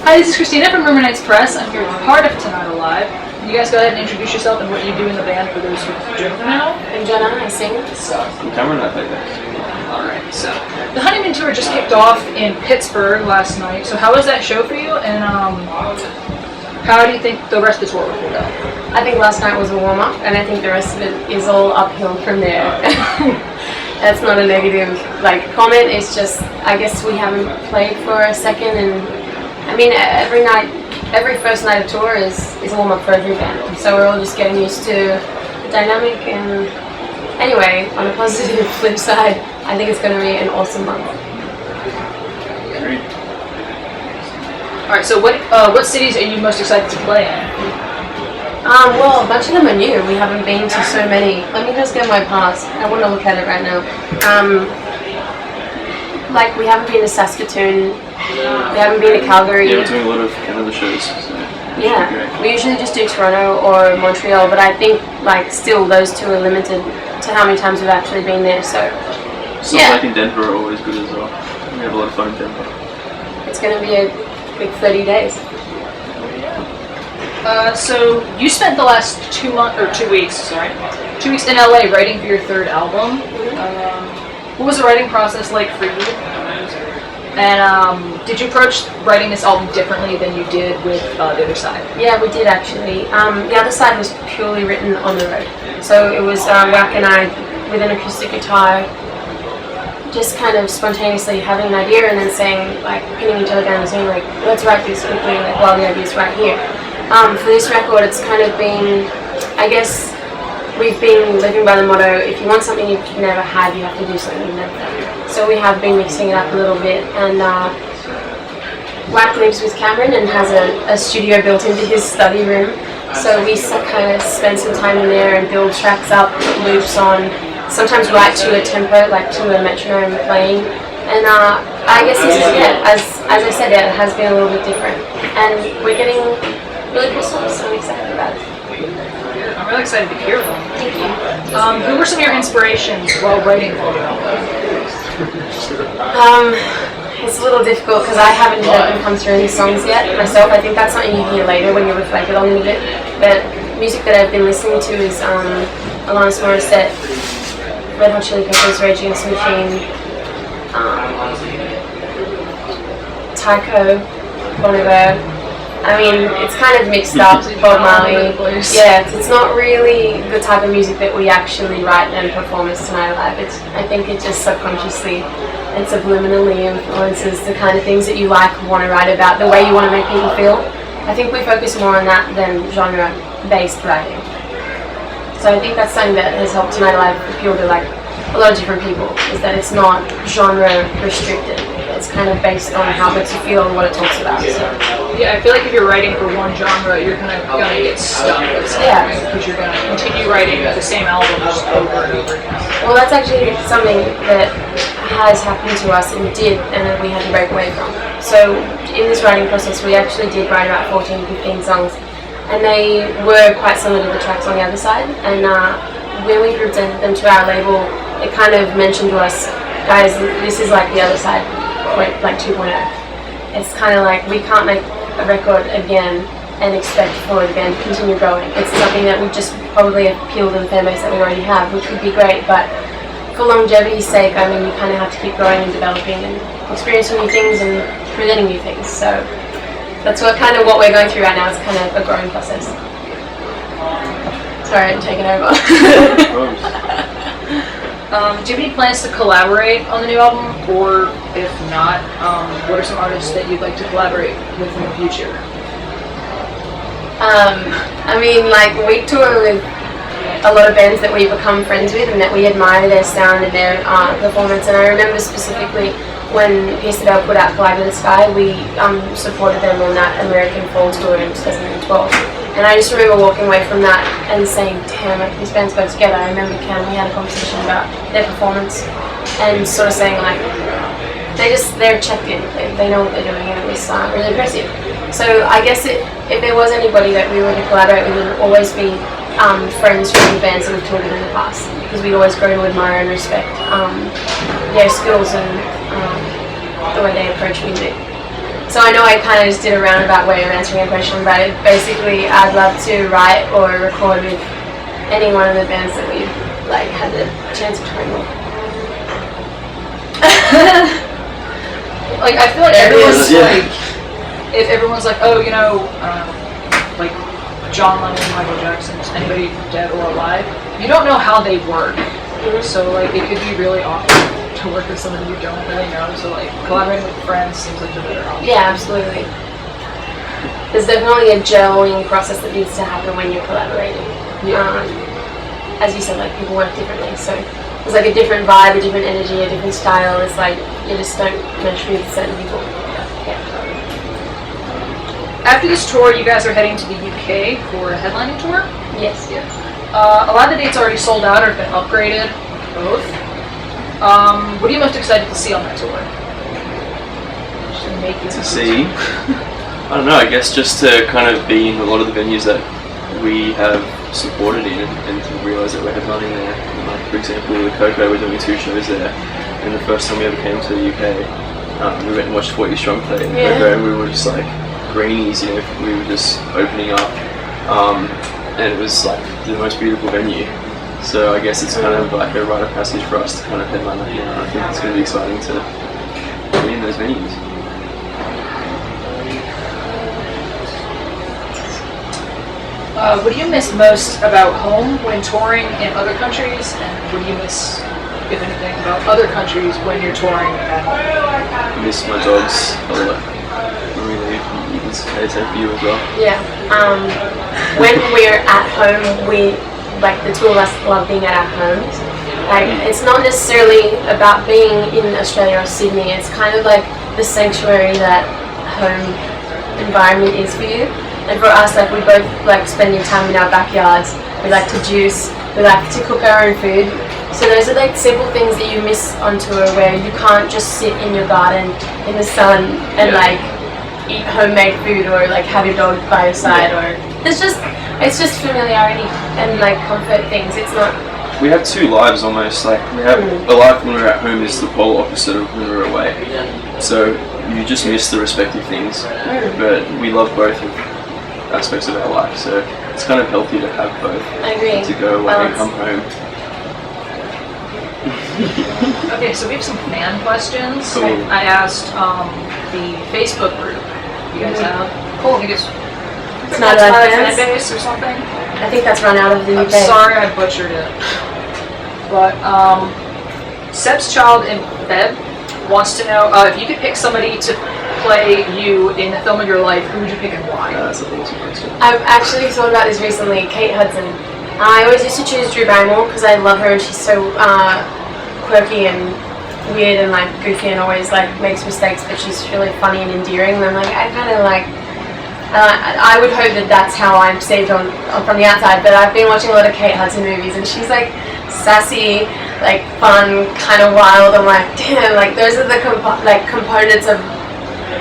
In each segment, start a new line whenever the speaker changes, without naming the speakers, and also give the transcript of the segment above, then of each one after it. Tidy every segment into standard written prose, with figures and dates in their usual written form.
Hi, this is Christina from Rumor Nights Press. I'm here with part of Tonight Alive. Can you guys go ahead and introduce yourself and what you do in the band for those who don't know?
I'm Jenna, I sing.
I'm Cameron, I play bass.
Alright, so the Honeymoon Tour just kicked off in Pittsburgh last night. So how was that show for you? And how do you think the rest of the tour will go?
I think last night was a warm-up, and I think the rest of it is all uphill from there. That's not a negative comment. It's just, I guess we haven't played for a second, and I mean every first night of tour is a warm-up for every band. So we're all just getting used to the dynamic. And anyway, on a positive flip side, I think it's going to be an awesome month.
Great.
Alright, so what cities are you most excited to play in?
Well, a bunch of them are new. We haven't been to so many. Let me just get my pass. I want to look at it right now. We haven't been to Saskatoon. We haven't been to Calgary.
Yeah, we're doing a lot of Canada shows. So
yeah, we usually just do Toronto or Montreal, but I think still those two are limited to how many times we've actually been there. So
yeah. Like in Denver are always good as well. We have a lot of fun in Denver.
It's going to be a big 30 days.
So you spent the last 2 weeks in LA writing for your third album. What was the writing process like for you? And did you approach writing this album differently than you did with the other side?
Yeah, we did actually. The other side was purely written on the road. So it was Wack and I with an acoustic guitar, just kind of spontaneously having an idea and then saying, pinning each other down and saying, let's write this quickly, while the idea's right here. For this record, it's kind of been, I guess, we've been living by the motto, if you want something you've never had, you have to do something you've never done. So we have been mixing it up a little bit, and Wack lives with Cameron and has a studio built into his study room. So we kind of spend some time in there and build tracks up, put loops on, sometimes write to a tempo, to a metronome playing. And I guess this is it. As I said, it has been a little bit different. And we're getting really cool songs, so I'm excited about it.
I'm really excited to hear them.
Thank you.
Who were some of your inspirations while writing for the album?
It's a little difficult because I haven't let them come through any songs yet myself. I think that's something you hear later when you reflect on it a bit. But music that I've been listening to is Alanis Morissette, Red Hot Chili Peppers, Rage Against the Machine, Tycho, Bon Iver. I mean, it's kind of mixed up, Bob Marley. Yeah, it's not really the type of music that we actually write and perform as Tonight Alive. I think it just subconsciously and subliminally influences the kind of things that you want to write about, the way you want to make people feel. I think we focus more on that than genre-based writing. So I think that's something that has helped Tonight Alive appeal to a lot of different people, is that it's not genre-restricted. It's kind of based on how it makes you feel and what it talks about. So.
Yeah, I feel like if you're writing for one genre, you're kind of going to get stuck with something, right? Because you're going to continue writing the same album just over and over again.
Well, that's actually something that has happened to us and that we had to break away from. So in this writing process, we actually did write about 14, 15 songs, and they were quite similar to the tracks on the other side. And when we presented them to our label, it kind of mentioned to us, guys, this is like the other side, 2.0. It's kind of like we can't make a record again and expect for the band to continue growing. It's something that would just probably appeal to the fan base that we already have, which would be great, but for longevity's sake, I mean, you kind of have to keep growing and developing and experiencing new things and presenting new things. So that's what we're going through right now. It's kind of a growing process. Sorry, I'm taking over.
Do you have any plans to collaborate on the new album? Or if not, what are some artists that you'd like to collaborate with in the future?
I mean, we tour with a lot of bands that we've become friends with and that we admire their sound and their performance. And I remember specifically when Piece of Bell put out Fly to the Sky, we supported them on that American Fall tour in 2012. And I just remember walking away from that and saying, damn, these bands go together. I remember Cam, we had a conversation about their performance and sort of saying they're checked in, they know what they're doing, and it was really impressive. So I guess if there was anybody that we were to collaborate with, it would always be friends from the bands that we've toured with in the past, because we always grow to admire and respect their skills and the way they approach music. So I know I kind of just did a roundabout way of answering your question, but basically I'd love to write or record with any one of the bands that we've like had the chance of touring with.
Like I feel like everyone's like, if everyone's like, oh, you know, like John Lennon, Michael Jackson, just anybody dead or alive, you don't know how they work. So like it could be really awkward to work with somebody you don't really know. So like collaborating with friends seems like the better option.
Yeah, absolutely. There's definitely a gelling process that needs to happen when you're collaborating.
Yeah.
As you said, like people work differently, so there's like a different vibe, a different energy, a different style. It's like you just don't mesh with certain people. Yeah.
After this tour, you guys are heading to the UK for a headlining tour.
Yes.
Yeah. A lot of the dates already sold out or have been upgraded. Both. What are you most excited to see on that tour?
To see? I don't know, I guess just to kind of be in a lot of the venues that we have supported in and to realise that we're headlining there. Like, for example, the Coco, we're doing 2 shows there, and the first time we ever came to the UK, we went and watched 40 Strong play in the Coco, and we were just like greenies, you know, we were just opening up, and it was like the most beautiful venue. So I guess it's kind of like a rite of passage for us to kind of headline that here, and I think it's going to be exciting to be in those venues.
What do you miss most about home when touring in other countries, and what do you miss, if anything, about other countries when you're touring at home?
I miss my dogs a lot. When we leave, you can say it's for you as well.
Yeah. When we're at home, we like the two of us love being at our homes. Like it's not necessarily about being in Australia or Sydney. It's kind of like the sanctuary that home environment is for you. And for us, like we both like spending time in our backyards. We like to juice. We like to cook our own food. So those are like simple things that you miss on tour, where you can't just sit in your garden in the sun and like eat homemade food or like have your dog by your side. Or it's just familiarity and like comfort things. It's not.
We have 2 lives almost. Like we have a life when we're at home is the polar opposite of when we're away. So you just miss the respective things. But we love both aspects of our life, so it's kind of healthy to have both.
I agree.
To go away and come home.
Okay, so we have some fan questions.
Cool.
I asked the Facebook group. You guys have? Cool. I think it's
not
fan
fans
base or something.
I think that's run out of the UK.
I'm sorry I butchered it. But Seb's child in Feb wants to know if you could pick somebody to play you in the film of your life, who would you pick and why?
That's an awesome question.
I've actually thought about this recently. Kate Hudson. I always used to choose Drew Barrymore because I love her and she's so quirky and weird and like goofy and always like makes mistakes, but she's really funny and endearing. And I'm like, I kind of like. I would hope that that's how I'm perceived on from the outside. But I've been watching a lot of Kate Hudson movies and she's like sassy, like fun, kind of wild. I'm like, damn, like those are the components of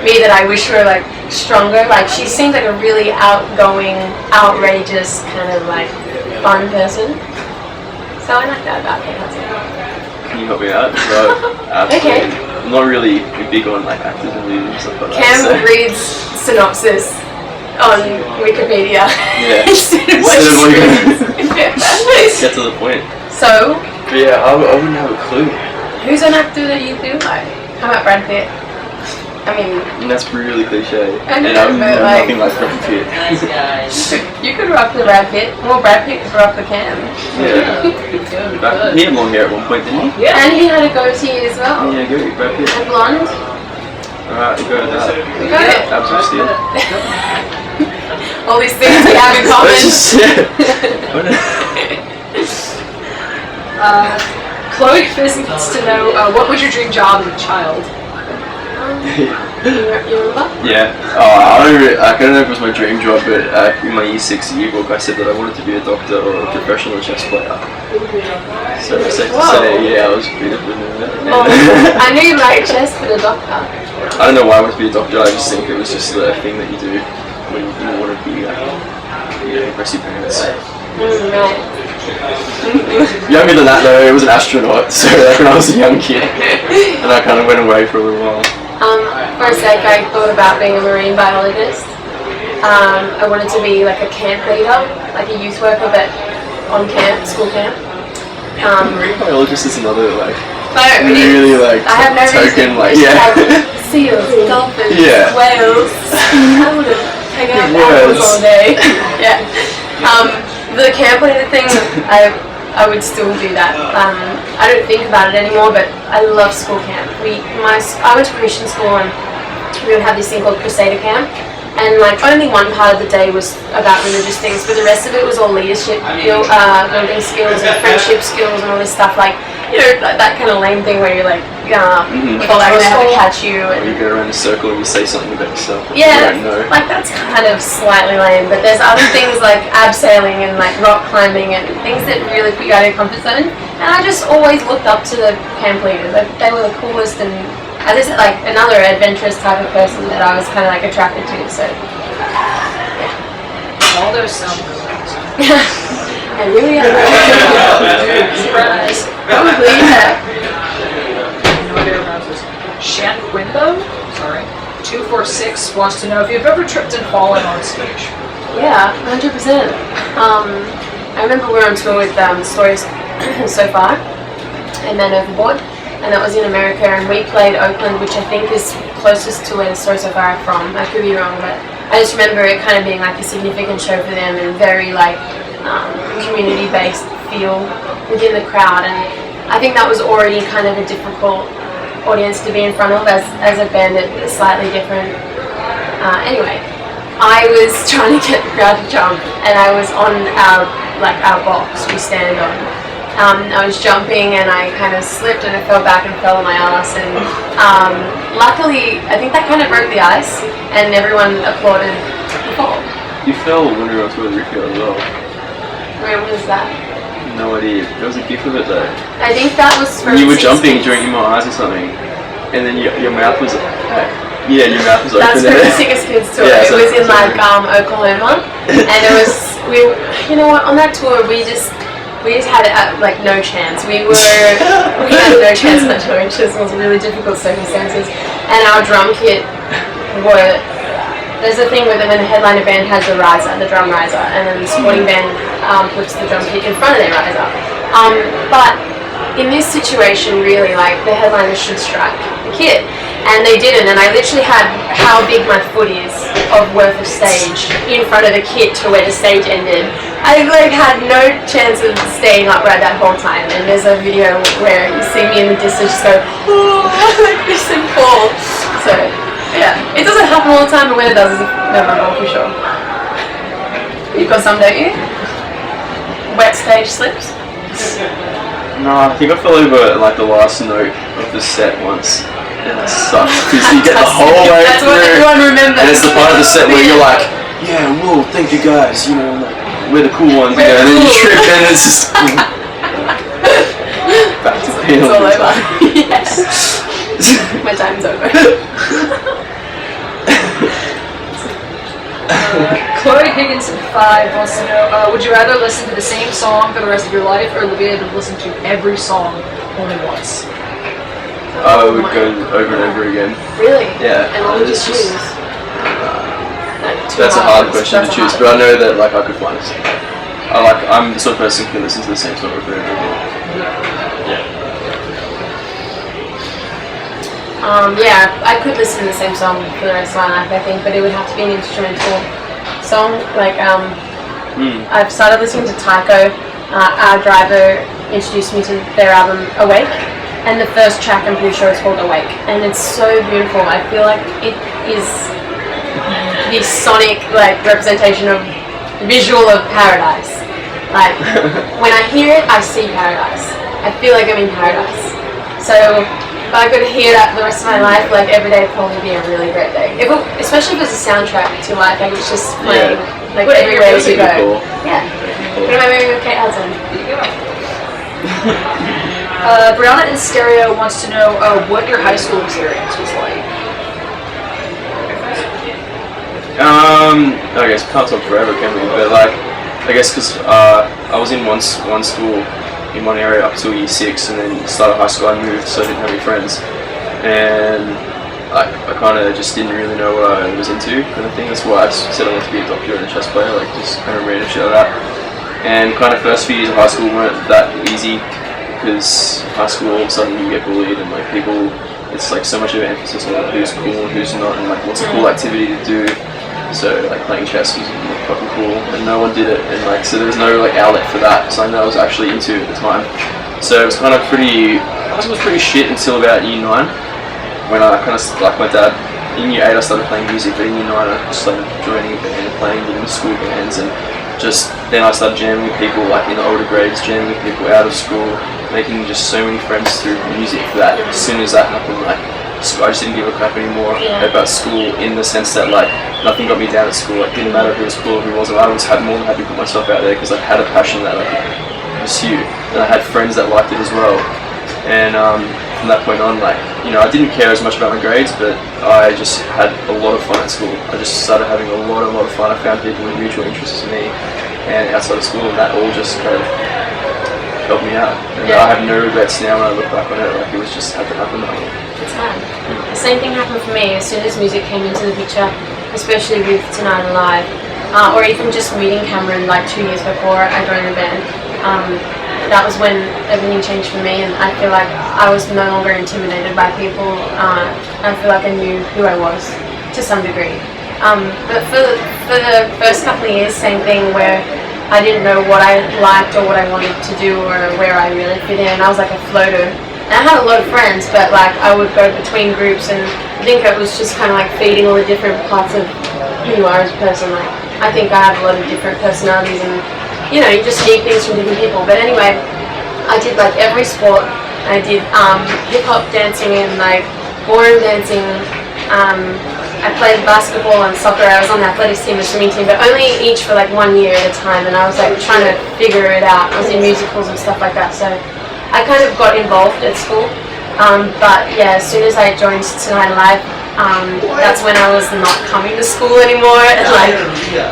me that I wish were like stronger. Like she seems like a really outgoing, outrageous kind of like fun person. So I like that about Kate Hudson.
Can you help me out? So,
Okay.
I'm not really big on like actors and movies and stuff like
Cam
that.
reads synopsis on Wikipedia.
Yeah.
Instead of what
Get to the point.
So.
But yeah, I wouldn't have a clue.
Who's an actor that you do like? How about Brad Pitt? I mean,
And that's really cliche.
I know,
and I'm
but, like-
nothing like Brad Pitt.
you could rock the Brad Pitt. Well, Brad Pitt could rock the Cam.
Yeah. He had long hair at one point, didn't he?
Yeah.
And he had a goatee as well.
Yeah, go Brad Pitt.
And blonde.
Alright, we'll go with that.
We got it.
Absolute steal.
All these things we have in common.
Chloe Fizz wants to know what was your dream job as a child?
You remember?
Yeah. I don't know if it was my dream job, but in my year 6 yearbook I said that I wanted to be a doctor or a professional chess player. So it's safe to say, yeah, I was pretty good at that.
Oh, I knew you liked chess, but a doctor.
I don't know why I wanted to be a doctor, I just think it was just the thing that you do when you want to be impress your parents.
Right.
Younger than that though, it was an astronaut, so like when I was a young kid, and I kind of went away for a little while.
for a sec, I thought about being a marine biologist. I wanted to be like a camp leader, like a youth worker, but on camp, school camp.
Marine biologist is another like
But
really like
I have no
token
reason.
like
It's
yeah.
like seals, dolphins,
Yeah.
whales. I would hang out with animals all day. Yeah. The camp leader thing, I would still do that. I don't think about it anymore, but I love school camp. I went to Christian school and we would have this thing called Crusader Camp. And like only one part of the day was about religious things, but the rest of it was all leadership, building skills and friendship skills and all this stuff. Like, you know, that kind of lame thing where you're like, people are gonna have to catch you. And
you go around the circle and you say something about yourself.
yeah,
You don't know.
like that's kind of slightly lame. But there's other things like abseiling and like rock climbing and things that really put you out of your comfort zone. And I just always looked up to the camp leaders. Like, they were the coolest and. As I said, like another adventurous type of person that I was kind of like attracted to. So, yeah.
All those sound really awesome.
I really am.
Surprise.
Probably, yeah.
No idea what this. Shan Quimbo, sorry, 246 wants to know if you've ever tripped and fallen on stage.
Yeah, 100%. I remember we were on tour with Stories So Far and then Overboard. And that was in America, and we played Oakland, which I think is closest to where the Stories So Far are from. I could be wrong, but I just remember it kind of being like a significant show for them and very like community-based feel within the crowd. And I think that was already kind of a difficult audience to be in front of as a band that is slightly different. Anyway, I was trying to get the crowd to jump, and I was on our box we stand on. I was jumping and I kind of slipped and I fell back and fell on my ass, and luckily I think that kind of broke the ice and everyone applauded the fall.
You fell when we were on tour with Ricky as well.
Where was that?
No idea. There was a gif of it though.
I think that was for
You were
Six
jumping,
Kids.
drinking more eyes or something, and then your mouth was yeah, your mouth was open.
That's for the Sickest Kids tour.
Yeah,
it
so
was in
that's
like Oklahoma, and it was you know what, on that tour we just had like no chance. We had no chance on that tour. It just was really difficult circumstances. And our drum kit there's a thing with when the headliner band has the riser, the drum riser, and then the supporting band puts the drum kit in front of their riser. But in this situation, really, like the headliner should strike the kit, and they didn't. And I literally had how big my foot is of worth of stage in front of the kit to where the stage ended. I like had no chance of staying upright that whole time. And there's a video where you see me in the distance just go like this and fall. So yeah, it doesn't happen all the time, but when it does, it's memorable for sure. You've got some, don't you? Wet stage slips.
No, I think I fell over like the last note of the set once. And it sucked because you get the whole way
That's
through.
what everyone remembers.
And it's the part of the set where you're like, yeah, whoa, thank you guys, you know, like, we're the cool ones, you know, and then you trip and it's just back to the
It's all
hill.
over. Yes. My time's over.
Chloe Higginson 5 wants to know, would you rather listen to the same song for the rest of your life or be able to listen to every song only once?
I would go over and over again.
Really?
Yeah.
And what would you
it's just-
choose?
That's a hard question to choose, but I know that like I could find it. I'm the sort of person who can listen to the same song over and over again.
Yeah, I could listen to the same song for the rest of my life, I think, but it would have to be an instrumental song. Like, I've started listening to Tycho. Our driver introduced me to their album Awake, and the first track I'm pretty sure is called Awake, and it's so beautiful. I feel like it is the sonic like representation of visual of paradise. Like when I hear it, I see paradise. I feel like I'm in paradise. So if I could hear that for the rest of my life, like every day would probably be a really great day. Especially if it was a soundtrack to life, like it's just playing like everywhere you go.
Cool.
Yeah. What am I moving with Kate Hudson?
There you go. Brianna in Stereo wants to know what your high school experience was like.
I guess we can't talk forever, can we? But like, I guess because I was in one school in one area up till year 6, and then started high school I moved, so I didn't have any friends. And I kind of just didn't really know what I was into, kind of thing. That's why I said I wanted to be a doctor and a chess player, like just kind of random shit like that. And kind of first few years of high school weren't that easy because high school all of a sudden you get bullied and like people, it's like so much of an emphasis on like, who's cool and who's not, and like what's a cool activity to do. So like playing chess was fucking cool, and no one did it, and like so there was no like outlet for that, something that I was actually into at the time. So it was kind of pretty, high school was pretty shit until about year 9, when I kind of like my dad. In year 8 I started playing music, but in year 9 I just started joining a band and playing in the school bands, and just then I started jamming with people like in the older grades, jamming with people out of school, making just so many friends through music that as soon as that happened, like I just didn't give a crap anymore about school, in the sense that like nothing got me down at school. It didn't matter who was cool or who wasn't. I was more than happy to put myself out there because I had a passion that I could pursue, and I had friends that liked it as well. And from that point on, like, you know, I didn't care as much about my grades, but I just had a lot of fun at school. I just started having a lot of fun. I found people with mutual interests with me and outside of school, and that all just kind of helped me out. And I have no regrets now when I look back on it. Like, it was just had to happen that way.
It's fun. The same thing happened for me as soon as music came into the picture, especially with Tonight Alive, or even just meeting Cameron like 2 years before I joined the band. That was when everything changed for me, and I feel like I was no longer intimidated by people. I feel like I knew who I was to some degree. But for the first couple of years, same thing, where I didn't know what I liked or what I wanted to do or where I really fit in. I was like a floater. And I had a lot of friends, but like I would go between groups, and I think it was just kind of like feeding all the different parts of who you are as a person. Like I think I have a lot of different personalities, and you know, you just need things from different people. But anyway, I did like every sport. I did hip hop dancing and like ballroom dancing. I played basketball and soccer. I was on the athletics team and swimming team, but only each for like 1 year at a time. And I was like trying to figure it out. I was in musicals and stuff like that. So I kind of got involved at school. But yeah, as soon as I joined Tonight Alive, that's when I was not coming to school anymore, and like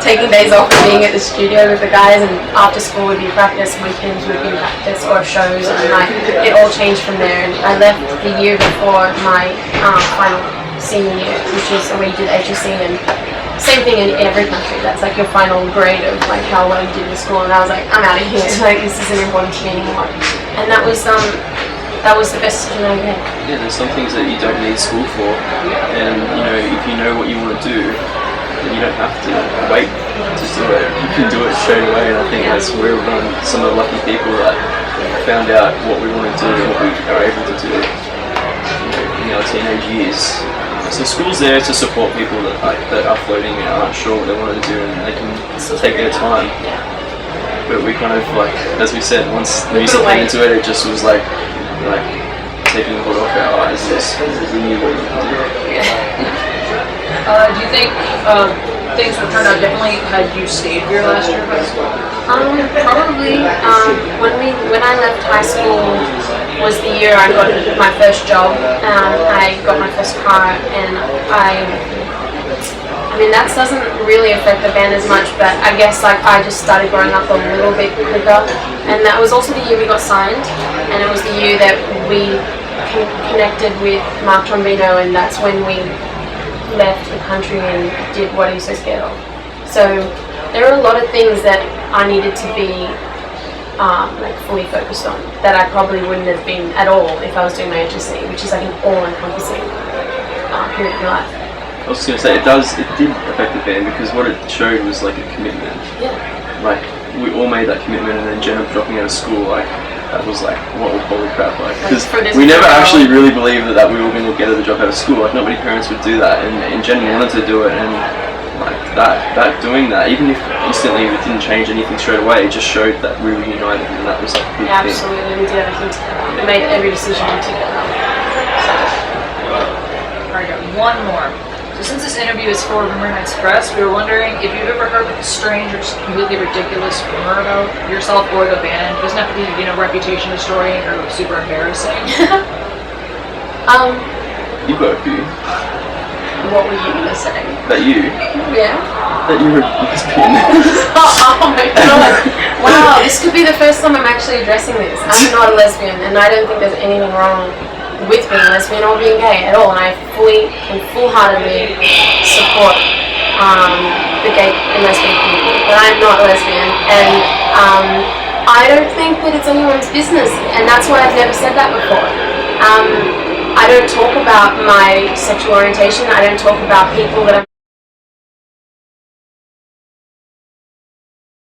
taking days off and being at the studio with the guys, and after school would be practice, weekends would be practice or shows, and like it all changed from there. And I left the year before my final senior year, which is where you did HSC, and same thing in every country. That's like your final grade of like how well you did in school, and I was like, I'm out of here. Like this isn't important to me anymore. And that was the best decision I made.
Yeah, there's some things that you don't need school for, and you know, if you know what you want to do, then you don't have to wait to do it. You can do it straight away, and I think that's where we're some of the lucky people that found out what we want to do and what we are able to do, you know, in our teenage years. So school's there to support people that are floating and aren't sure what they want to do, and they can take their time. But we kind of like, as we said, once music came into it, it just was like taking the hood off our eyes. We knew what we could do.
Do you think things would turn out differently had you stayed here last year of high school?
Probably. When I left high school was the year I got my first job. I got my first car, and I mean that doesn't really affect the band as much, but I guess like I just started growing up a little bit quicker, and that was also the year we got signed, and it was the year that we connected with Mark Trombino, and that's when we left the country and did What Are You So Scared Of. So there are a lot of things that I needed to be like fully focused on that I probably wouldn't have been at all if I was doing my HSC, which is like an all-encompassing period of your life.
I was just going to say, it did affect the band because what it showed was like a commitment.
Yeah.
Like, we all made that commitment, and then Jenna dropping out of school, like, that was like, what was holy crap, like, because we never actually really believed that we were going to get her to drop out of school. Like, not many parents would do that, and Jenna wanted to do it, and like, doing that, even if instantly it didn't change anything straight away, it just showed that we were united, and that was like a big thing.
Absolutely, we did everything together. We made every decision together.
Alright, got one more. So since this interview is for Rumor Nights Press, we were wondering if you've ever heard like a strange or just completely ridiculous rumor about yourself or the band. It doesn't have to be, you know, reputation destroying or super embarrassing.
You got a few.
What were you gonna say?
That you?
Yeah.
That you were a lesbian.
Oh my god. Wow, this could be the first time I'm actually addressing this. I'm not a lesbian, and I don't think there's anything wrong with being lesbian or being gay at all, and I fully and full-heartedly support the gay and lesbian community. But I'm not a lesbian, and I don't think that it's anyone's business, and that's why I've never said that before. I don't talk about my sexual orientation. I don't talk about people that I'm